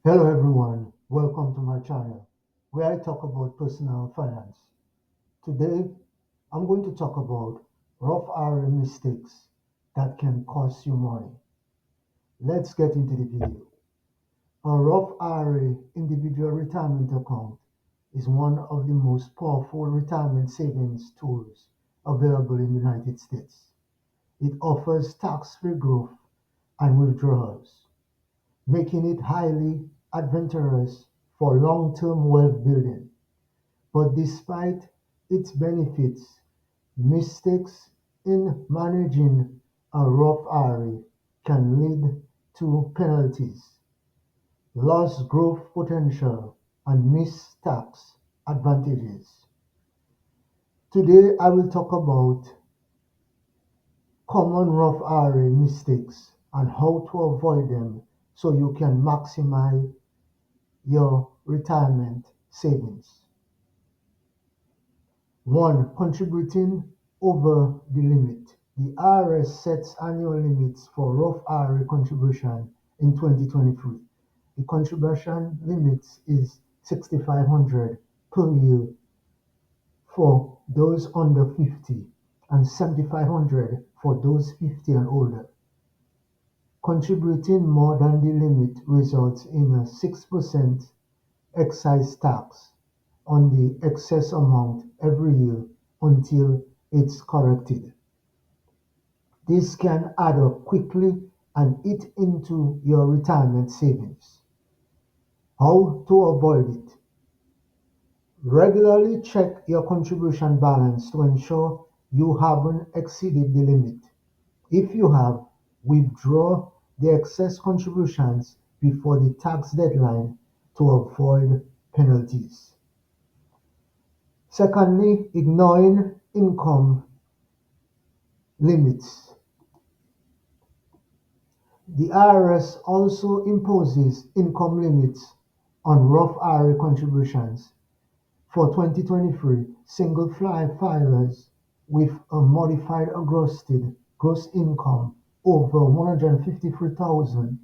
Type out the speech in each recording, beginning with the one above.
Hello everyone, welcome to my channel where I talk about personal finance. Today I'm going to talk about Roth IRA mistakes that can cost you money. Let's get into the video. A Roth IRA individual retirement account is one of the most powerful retirement savings tools available in the United States. It offers tax-free growth and withdrawals, making it highly advantageous for long-term wealth building. But despite its benefits, mistakes in managing a Roth IRA can lead to penalties, lost growth potential, and missed tax advantages. Today, I will talk about common Roth IRA mistakes and how to avoid them so you can maximize your retirement savings. 1. Contributing over the limit. The IRS sets annual limits for Roth IRA contribution in 2023. The contribution limit is $6,500 per year for those under 50 and $7,500 for those 50 and older. Contributing more than the limit results in a 6% excise tax on the excess amount every year until it's corrected. This can add up quickly and eat into your retirement savings. How to avoid it? Regularly check your contribution balance to ensure you haven't exceeded the limit. If you have, withdraw the excess contributions before the tax deadline to avoid penalties. Secondly, ignoring income limits. The IRS also imposes income limits on Roth IRA contributions. For 2023, single filers with a modified adjusted gross income over $153,000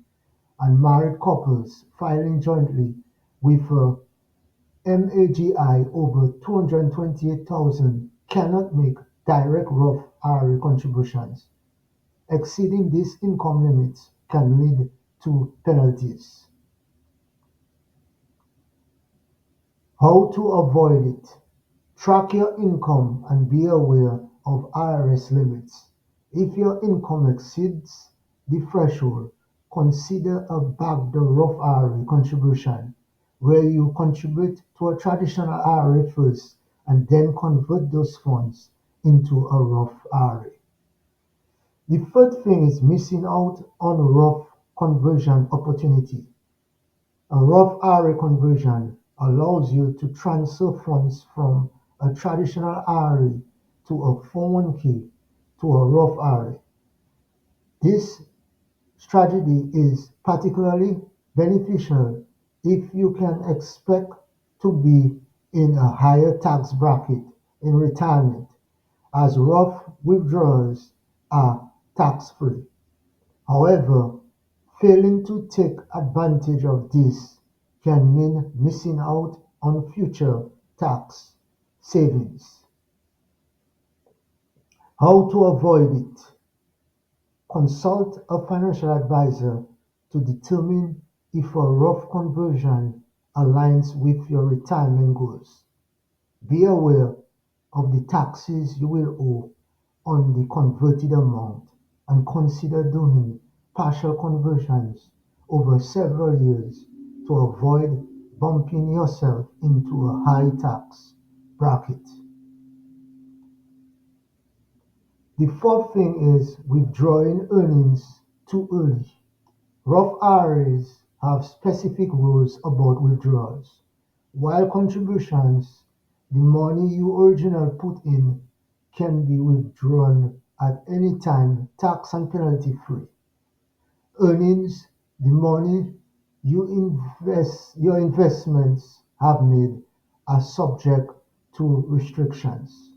and married couples filing jointly with a MAGI over $228,000 cannot make direct Roth IRA contributions. Exceeding these income limits can lead to penalties. How to avoid it? Track your income and be aware of IRS limits. If your income exceeds the threshold, consider a backdoor Roth IRA contribution, where you contribute to a traditional IRA first and then convert those funds into a Roth IRA. The third thing is missing out on Roth conversion opportunity. A Roth IRA conversion allows you to transfer funds from a traditional IRA to a 401k to a Roth IRA. This strategy is particularly beneficial if you can expect to be in a higher tax bracket in retirement, as Roth withdrawals are tax-free. However, failing to take advantage of this can mean missing out on future tax savings. How to avoid it? Consult a financial advisor to determine if a Roth conversion aligns with your retirement goals. Be aware of the taxes you will owe on the converted amount and consider doing partial conversions over several years to avoid bumping yourself into a high tax bracket. The fourth thing is withdrawing earnings too early. Roth IRAs have specific rules about withdrawals. While contributions, the money you originally put in, can be withdrawn at any time tax and penalty free. Earnings, the money your investments have made, are subject to restrictions.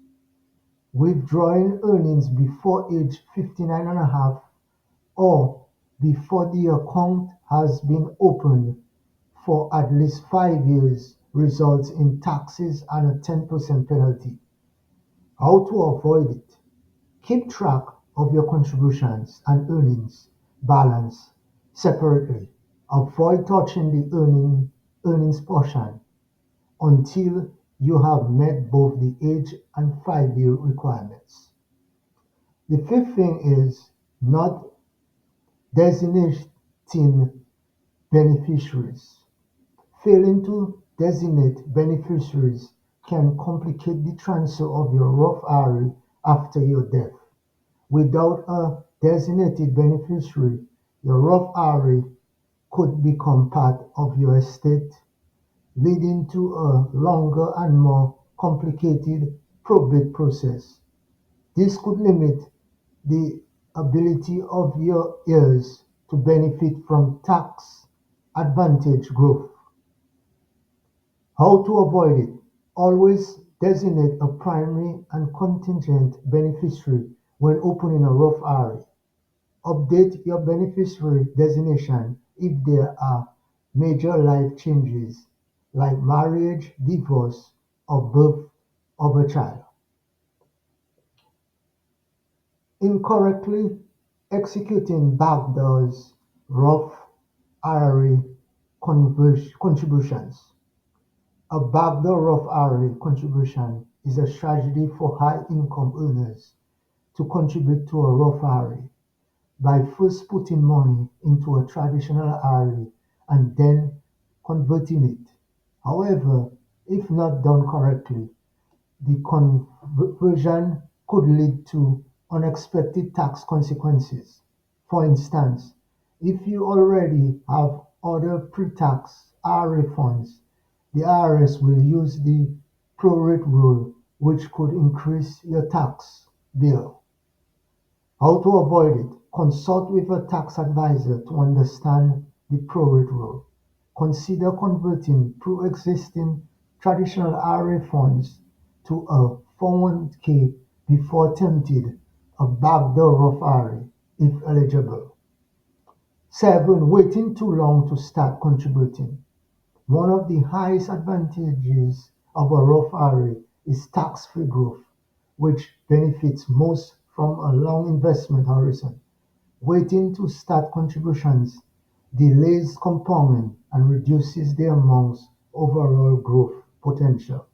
Withdrawing earnings before age 59 and a half or before the account has been opened for at least 5 years results in taxes and a 10% penalty. How to avoid it? Keep track of your contributions and earnings balance separately. Avoid touching the earnings portion until you have met both the age and 5-year requirements. The fifth thing is not designating beneficiaries. Failing to designate beneficiaries can complicate the transfer of your Roth IRA after your death. Without a designated beneficiary, your Roth IRA could become part of your estate, leading to a longer and more complicated probate process. This could limit the ability of your heirs to benefit from tax advantage growth. How to avoid it? Always designate a primary and contingent beneficiary when opening a Roth IRA. Update your beneficiary designation if there are major life changes like marriage, divorce, or birth of a child. Incorrectly executing backdoors Roth IRA contributions. A backdoor Roth IRA contribution is a strategy for high-income earners to contribute to a Roth IRA by first putting money into a traditional IRA and then converting it. However, if not done correctly, the conversion could lead to unexpected tax consequences. For instance, if you already have other pre-tax IRA funds, the IRS will use the prorate rule, which could increase your tax bill. How to avoid it? Consult with a tax advisor to understand the prorate rule. Consider converting pre-existing traditional IRA funds to a 401k before attempting a backdoor Roth IRA if eligible. 7. Waiting too long to start contributing. One of the highest advantages of a Roth IRA is tax-free growth, which benefits most from a long investment horizon. Waiting to start contributions delays compounding and reduces the amount's overall growth potential.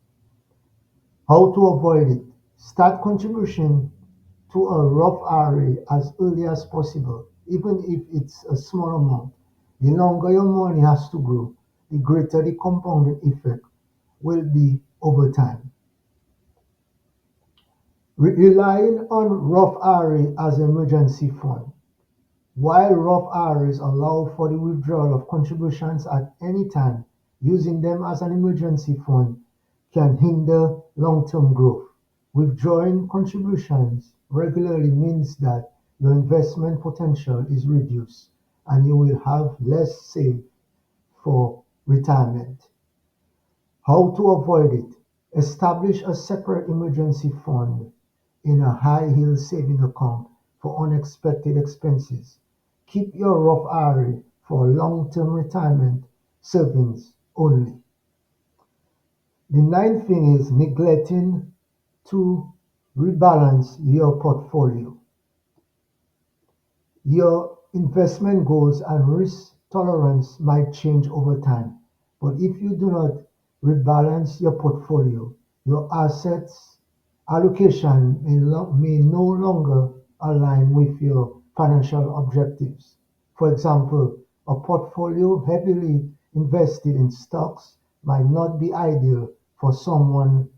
How to avoid it? Start contribution to a Roth IRA as early as possible, even if it's a small amount. The longer your money has to grow, the greater the compounding effect will be over time. Relying on Roth IRA as an emergency fund. While Roth IRAs allow for the withdrawal of contributions at any time, using them as an emergency fund can hinder long-term growth. Withdrawing contributions regularly means that your investment potential is reduced and you will have less saved for retirement. How to avoid it? Establish a separate emergency fund in a high-yield saving account for unexpected expenses. Keep your Roth IRA for long-term retirement savings only. The ninth thing is neglecting to rebalance your portfolio. Your investment goals and risk tolerance might change over time, but if you do not rebalance your portfolio, your assets allocation may no longer align with your financial objectives. For example, a portfolio heavily invested in stocks might not be ideal for someone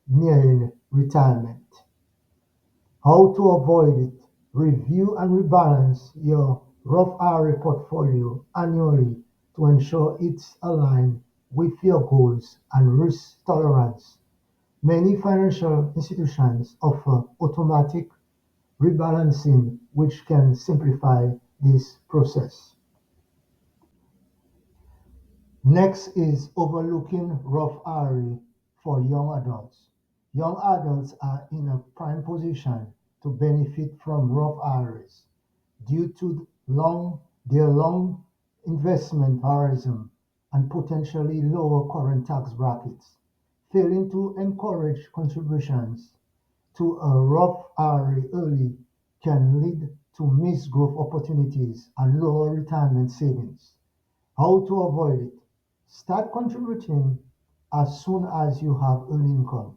nearing retirement. How to avoid it? Review and rebalance your Roth IRA portfolio annually to ensure it's aligned with your goals and risk tolerance. Many financial institutions offer automatic rebalancing, which can simplify this process. Next is overlooking Roth IRA for young adults. Young adults are in a prime position to benefit from Roth IRAs due to their long investment horizon. and potentially lower current tax brackets. Failing to encourage contributions to a Roth IRA early can lead to missed growth opportunities and lower retirement savings. How to avoid it? Start contributing as soon as you have earned income.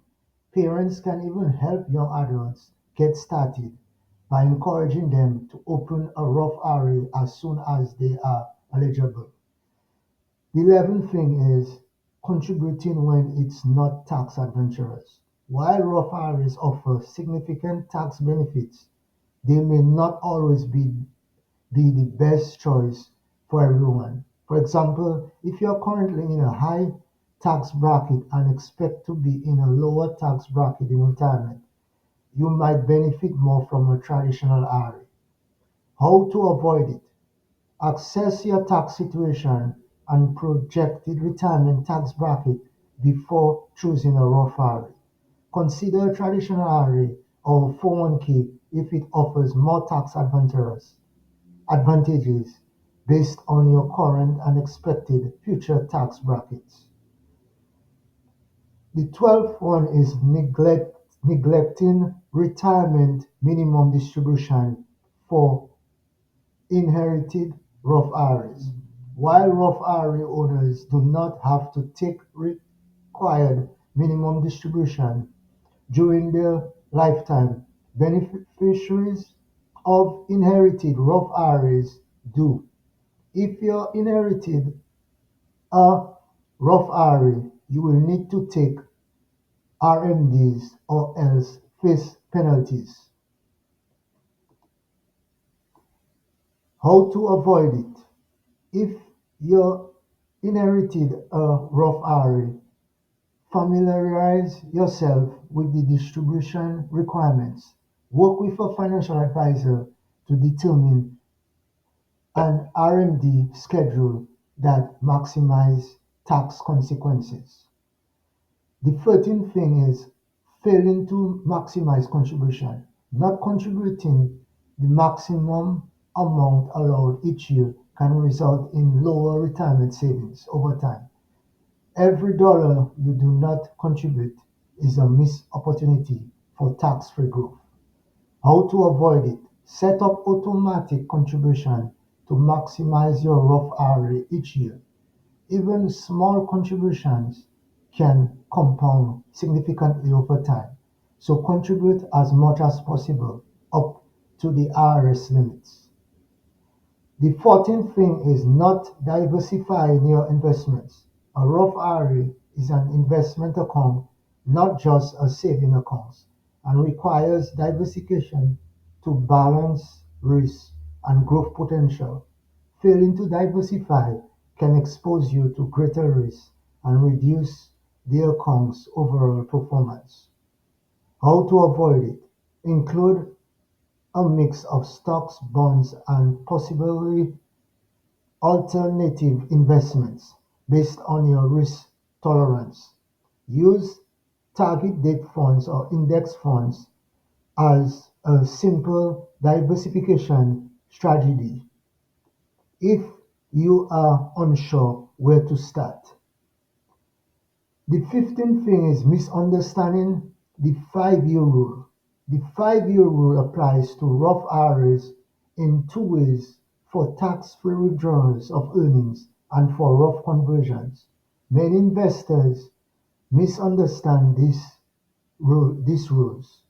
Parents can even help young adults get started by encouraging them to open a Roth IRA as soon as they are eligible. The 11th thing is contributing when it's not tax adventurous. While Roth IRAs offer significant tax benefits, they may not always be the best choice for everyone. For example, if you are currently in a high tax bracket and expect to be in a lower tax bracket in retirement, you might benefit more from a traditional IRA. How to avoid it? Assess your tax situation and projected retirement tax bracket before choosing a Roth IRA. Consider a traditional IRA or 401k if it offers more tax advantages based on your current and expected future tax brackets. The 12th one is neglecting retirement minimum distribution for inherited Roth IRAs. While Roth IRA owners do not have to take required minimum distribution during their lifetime, beneficiaries of inherited Roth IRAs do. If you inherited a Roth IRA, you will need to take RMDs or else face penalties. How to avoid it? If you inherited a Roth IRA, familiarize yourself with the distribution requirements. Work with a financial advisor to determine an RMD schedule that maximizes tax consequences. The 13th thing is failing to maximize contribution. Not contributing the maximum amount allowed each year can result in lower retirement savings over time. Every dollar you do not contribute is a missed opportunity for tax-free growth. How to avoid it? Set up automatic contribution to maximize your Roth IRA each year. Even small contributions can compound significantly over time, so contribute as much as possible up to the IRS limits. The 14th thing is not diversifying your investments. A Roth IRA is an investment account, not just a saving account, and requires diversification to balance risk and growth potential. Failing to diversify can expose you to greater risk and reduce the account's overall performance. How to avoid it? Include a mix of stocks, bonds, and possibly alternative investments based on your risk tolerance. Use target date funds or index funds as a simple diversification strategy if you are unsure where to start. The 15th thing is misunderstanding the 5-year rule. The 5-year rule applies to Roth IRAs in two ways: for tax-free withdrawals of earnings and for Roth conversions. Many investors misunderstand these rules,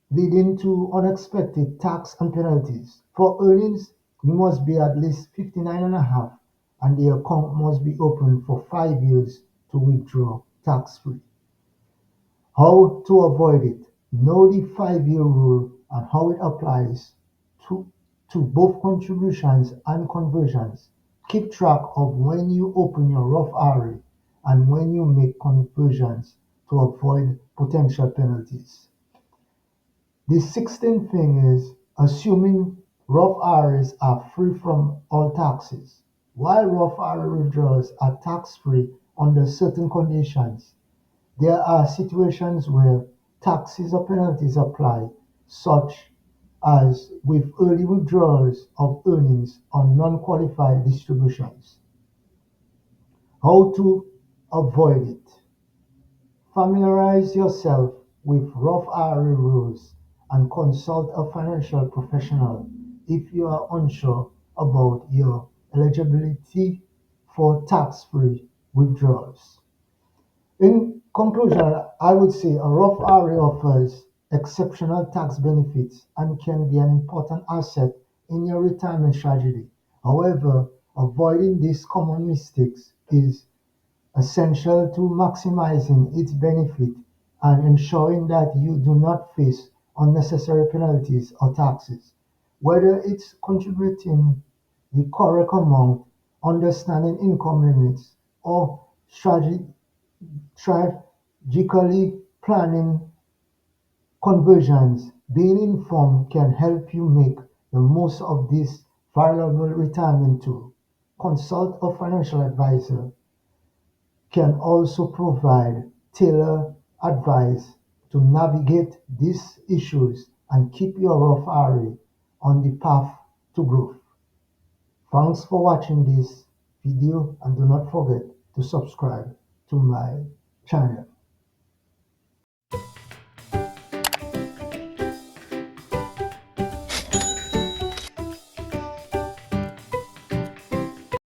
leading to unexpected tax and penalties. For earnings, you must be at least 59 and a half, and the account must be open for 5 years to withdraw tax-free. How to avoid it? Know the 5-year rule and how it applies to, to both contributions and conversions. Keep track of when you open your Roth IRA and when you make conversions to avoid potential penalties. The 16th thing is assuming Roth IRAs are free from all taxes. While Roth IRA withdrawals are tax-free under certain conditions, there are situations where taxes or penalties apply, such as with early withdrawals of earnings on non-qualified distributions. How to avoid it. Familiarize yourself with Roth IRA rules and consult a financial professional if you are unsure about your eligibility for tax-free withdrawals. In conclusion, I would say a Roth IRA offers exceptional tax benefits and can be an important asset in your retirement strategy. However, avoiding these common mistakes is essential to maximizing its benefit and ensuring that you do not face unnecessary penalties or taxes. Whether it's contributing the correct amount, understanding income limits, or strategically planning conversions, being informed can help you make the most of this valuable retirement tool. Consult a financial advisor can also provide tailored advice to navigate these issues and keep your Roth IRA on the path to growth. Thanks for watching this video and do not forget to subscribe to my channel.